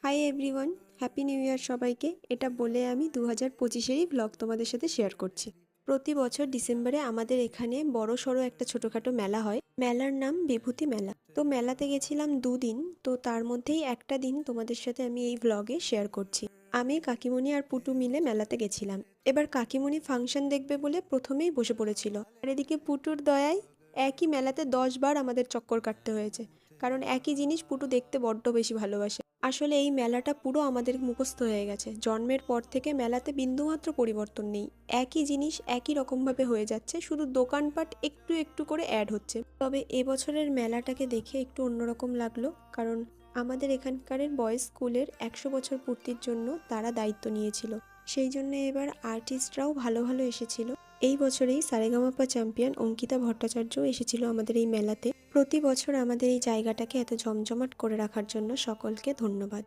Hi everyone, happy new year সবাইকে। এটা বলে আমি 2025-এরই ব্লগ তোমাদের সাথে শেয়ার করছি। প্রতি বছর ডিসেম্বরে আমাদের এখানে বড় সড়ো একটা ছোটোখাটো মেলা হয়। মেলার নাম বিভূতি মেলা। তো মেলাতে গেছিলাম 2 দিন। তো তার মধ্যেই একটা দিন তোমাদের সাথে আমি এই ব্লগে শেয়ার করছি। আমি কাকিমণি আর পুটু মিলে মেলাতে গেছিলাম। এবার কাকিমণি ফাংশন দেখবে বলে প্রথমেই বসে পড়েছিল, আর এদিকে পুটুর দয়ায় একই মেলাতে 10 বার আমাদের চক্কর কাটতে হয়েছে, কারণ একই জিনিস পুটু দেখতে বড্ড বেশি ভালোবাসে। আসলে এই মেলাটা পুরো আমাদের মুখস্থ হয়ে গেছে। জন্মের পর থেকে মেলাতে বিন্দুমাত্র পরিবর্তন নেই, একই জিনিস একই রকমভাবে হয়ে যাচ্ছে, শুধু দোকানপাট একটু একটু করে অ্যাড হচ্ছে। তবে এবছরের মেলাটাকে দেখে একটু অন্যরকম লাগলো, কারণ আমাদের এখানকারের বয়েজ স্কুলের 100 বছর পূর্তির জন্য তারা দায়িত্ব নিয়েছিল। সেই জন্য এবার আর্টিস্টরাও ভালো ভালো এসেছিল। এই বছরেই সারেগামাপা চ্যাম্পিয়ন অঙ্কিতা ভট্টাচার্যও এসেছিল আমাদের এই মেলাতে। প্রতি বছর আমাদের এই জায়গাটাকে এত জমজমাট করে রাখার জন্য সকলকে ধন্যবাদ।